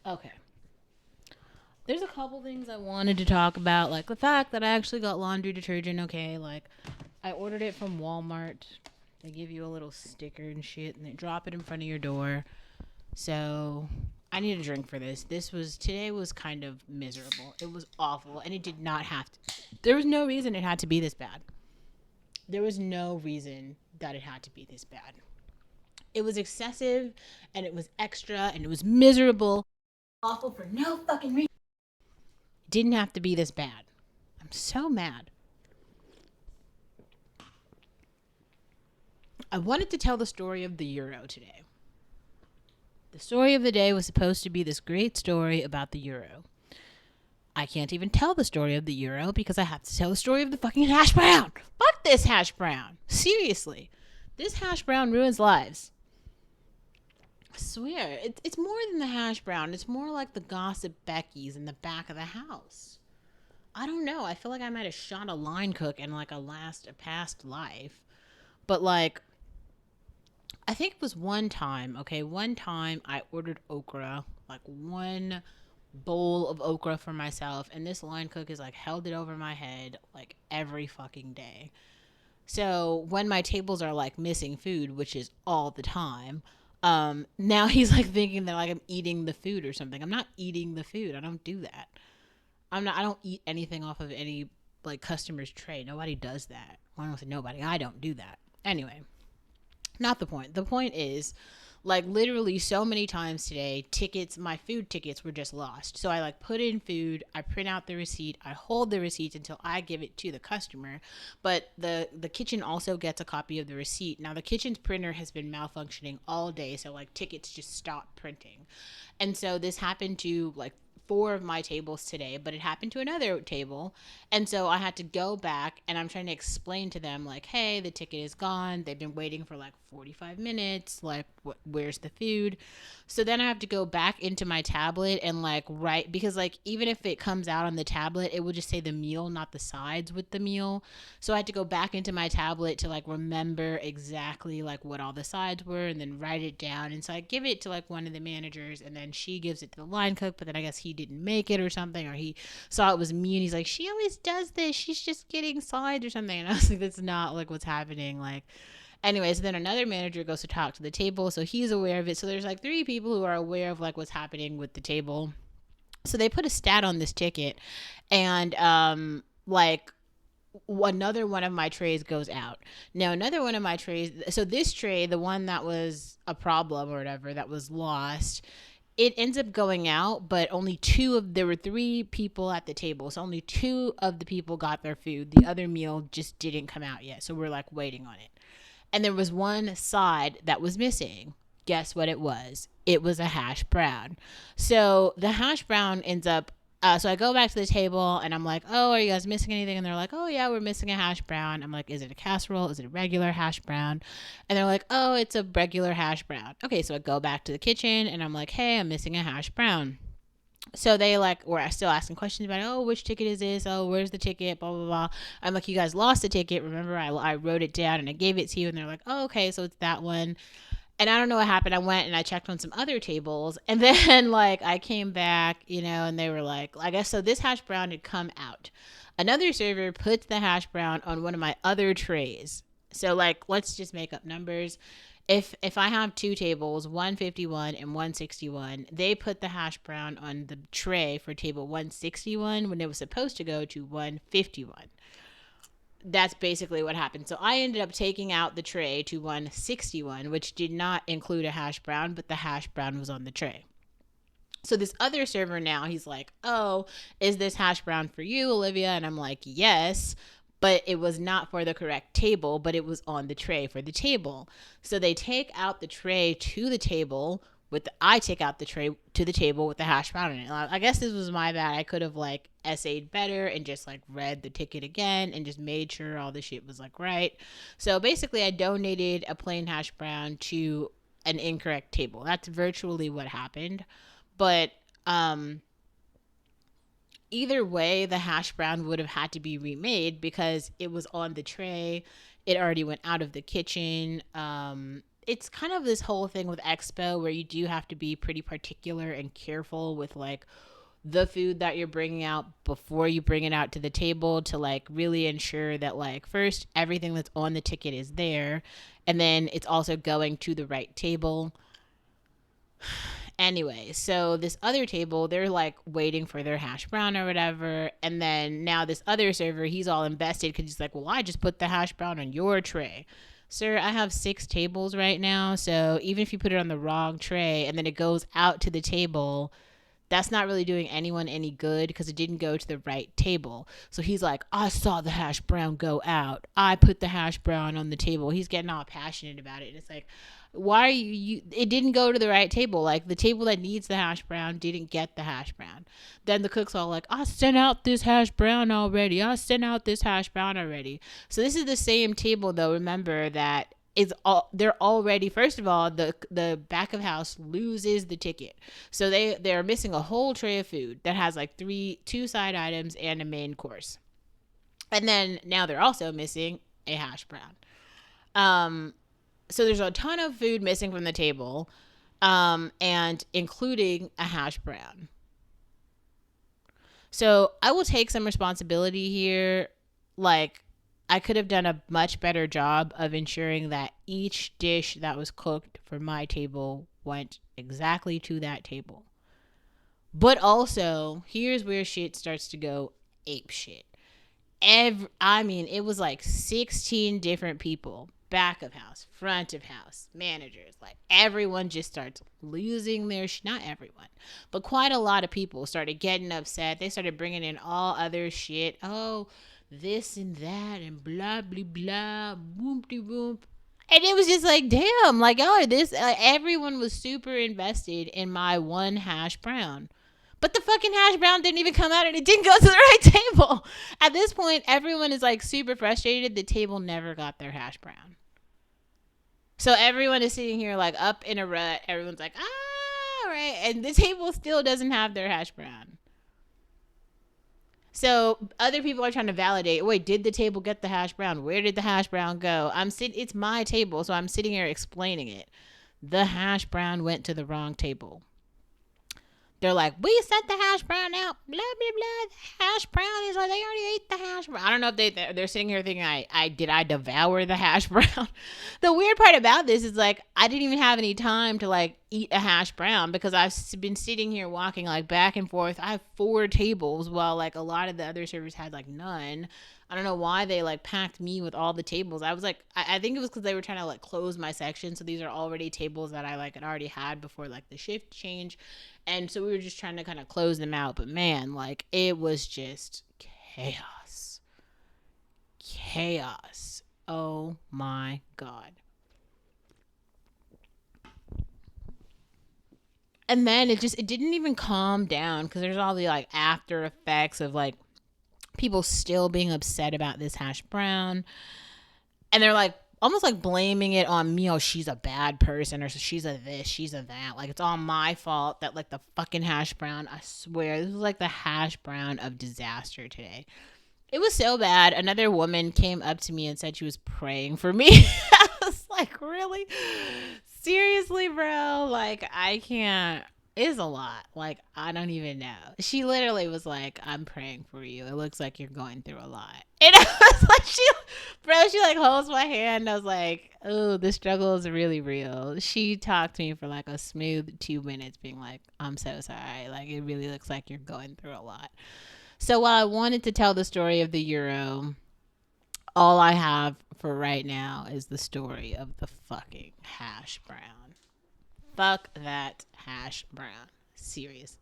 Okay. There's a couple things I wanted to talk about, like the fact that I actually got laundry detergent. Okay, like I ordered it from Walmart. They give you a little sticker and shit, and they drop it in front of your door. So I need a drink for this. Today was kind of miserable. It was awful, and it did not have to. There was no reason it had to be this bad. There was no reason that it had to be this bad. It was excessive, and it was extra, and it was miserable, awful for no fucking reason. It didn't have to be this bad. I'm so mad. I wanted to tell the story of the euro today. The story of the day was supposed to be this great story about the euro. I can't even tell the story of the euro because I have to tell the story of the fucking hash brown. Fuck this hash brown. Seriously. This hash brown ruins lives. I swear. It's more than the hash brown. It's more like the gossip Becky's in the back of the house. I don't know. I feel like I might have shot a line cook in like a past life. But like, I think it was one time, okay? One time I ordered okra, like one bowl of okra for myself, and this line cook is like held it over my head like every fucking day. So when my tables are like missing food, which is all the time, now he's like thinking that like I'm eating the food or something. I'm not eating the food. I don't do that. I don't eat anything off of any like customer's tray. Nobody does that. Well, I don't say nobody. I don't do that. Anyway, not the point. The point is, like, literally so many times today, my food tickets were just lost. So I like put in food, I print out the receipt, I hold the receipt until I give it to the customer. But the kitchen also gets a copy of the receipt. Now the kitchen's printer has been malfunctioning all day, so like tickets just stop printing. And so this happened to like four of my tables today, but it happened to another table. And so I had to go back and I'm trying to explain to them, like, hey, the ticket is gone. They've been waiting for like 45 minutes. Like, where's the food? So then I have to go back into my tablet and like write, because like even if it comes out on the tablet, it will just say the meal, not the sides with the meal. So I had to go back into my tablet to like remember exactly like what all the sides were and then write it down. And so I give it to like one of the managers and then she gives it to the line cook, but then I guess he didn't make it or something, or he saw it was me and he's like, she always does this. She's just getting sides or something. And I was like, that's not like what's happening. Like, anyways, then another manager goes to talk to the table, so he's aware of it. So there's like three people who are aware of like what's happening with the table. So they put a stat on this ticket, and like another one of my trays goes out. Now another one of my trays, so this tray, the one that was a problem or whatever that was lost, it ends up going out, but there were three people at the table, so only two of the people got their food. The other meal just didn't come out yet, so we're like waiting on it. And there was one side that was missing. Guess what it was? It was a hash brown. So the hash brown ends up. So I go back to the table and I'm like, oh, are you guys missing anything? And they're like, oh, yeah, we're missing a hash brown. I'm like, is it a casserole? Is it a regular hash brown? And they're like, oh, it's a regular hash brown. Okay, so I go back to the kitchen and I'm like, hey, I'm missing a hash brown. So they like were still asking questions about, oh, which ticket is this? Oh, where's the ticket? Blah blah blah. I'm like, you guys lost the ticket. Remember, I wrote it down and I gave it to you. And they're like, oh, okay, so it's that one. And I don't know what happened. I went and I checked on some other tables, and then like I came back, and they were like, I guess so. This hash brown had come out. Another server puts the hash brown on one of my other trays. So like, let's just make up numbers. If I have two tables, 151 and 161, they put the hash brown on the tray for table 161 when it was supposed to go to 151. That's basically what happened. So I ended up taking out the tray to 161, which did not include a hash brown, but the hash brown was on the tray. So this other server now, he's like, oh, is this hash brown for you, Olivia? And I'm like, yes, but it was not for the correct table, but it was on the tray for the table. So they take out the tray to the table I take out the tray to the table with the hash brown in it. I guess this was my bad. I could have like essayed better and just like read the ticket again and just made sure all the shit was like right. So basically I donated a plain hash brown to an incorrect table. That's virtually what happened. But either way, the hash brown would have had to be remade because it was on the tray. It already went out of the kitchen. it's kind of this whole thing with expo where you do have to be pretty particular and careful with like the food that you're bringing out before you bring it out to the table, to like really ensure that like first everything that's on the ticket is there, and then it's also going to the right table. Anyway, so this other table, they're like waiting for their hash brown or whatever. And then now this other server, he's all invested because he's like, well, I just put the hash brown on your tray. Sir, I have 6 tables right now. So even if you put it on the wrong tray and then it goes out to the table, that's not really doing anyone any good because it didn't go to the right table. So he's like, I saw the hash brown go out. I put the hash brown on the table. He's getting all passionate about it. And it's like, why are you it didn't go to the right table. Like the table that needs the hash brown didn't get the hash brown. Then the cook's all like, I sent out this hash brown already. I sent out this hash brown already. So this is the same table though. Remember that is all they're already, first of all, the back of house loses the ticket. So they're missing a whole tray of food that has like two side items and a main course. And then now they're also missing a hash brown. So there's a ton of food missing from the table, and including a hash brown. So I will take some responsibility here. Like, I could have done a much better job of ensuring that each dish that was cooked for my table went exactly to that table. But also, here's where shit starts to go ape shit. It was like 16 different people, back of house, front of house, managers. Like, everyone just starts losing their not everyone, but quite a lot of people started getting upset. They started bringing in all other shit. Oh, this and that and blah blah blah, boom de boom. And it was just like, damn, like, oh, this everyone was super invested in my one hash brown. But the fucking hash brown didn't even come out and it didn't go to the right table. At this point, everyone is like super frustrated. The table never got their hash brown. So everyone is sitting here like up in a rut. Everyone's like, all right. And the table still doesn't have their hash brown. So other people are trying to validate, wait, did the table get the hash brown? Where did the hash brown go? It's my table, so I'm sitting here explaining it. The hash brown went to the wrong table. They're like, we sent the hash brown out, blah, blah, blah. The hash brown is like, they already ate the hash brown. I don't know if they're sitting here thinking, I devour the hash brown? The weird part about this is, like, I didn't even have any time to, like, eat a hash brown because I've been sitting here walking, like, back and forth. I have 4 tables while, like, a lot of the other servers had, like, none. I don't know why they, like, packed me with all the tables. I was like, I think it was because they were trying to, like, close my section. So these are already tables that I, like, had already had before, like, the shift change. And so we were just trying to kind of close them out. But man, like, it was just chaos. Chaos. Oh my God. And then it didn't even calm down because there's all the, like, after effects of, like, people still being upset about this hash brown. And they're like, almost like blaming it on me. Oh, she's a bad person, or she's a this, she's a that. Like, it's all my fault that, like, the fucking hash brown. I swear, this was like the hash brown of disaster today. It was so bad. Another woman came up to me and said she was praying for me. I was like, really? Seriously, bro? Like, I can't. It's a lot. Like, I don't even know. She literally was like, I'm praying for you. It looks like you're going through a lot. And I was like, she like holds my hand. I was like, oh, the struggle is really real. She talked to me for like a smooth 2 minutes being like, I'm so sorry. Like, it really looks like you're going through a lot. So while I wanted to tell the story of the Euro, all I have for right now is the story of the fucking hash brown. Fuck that hash brown. Seriously.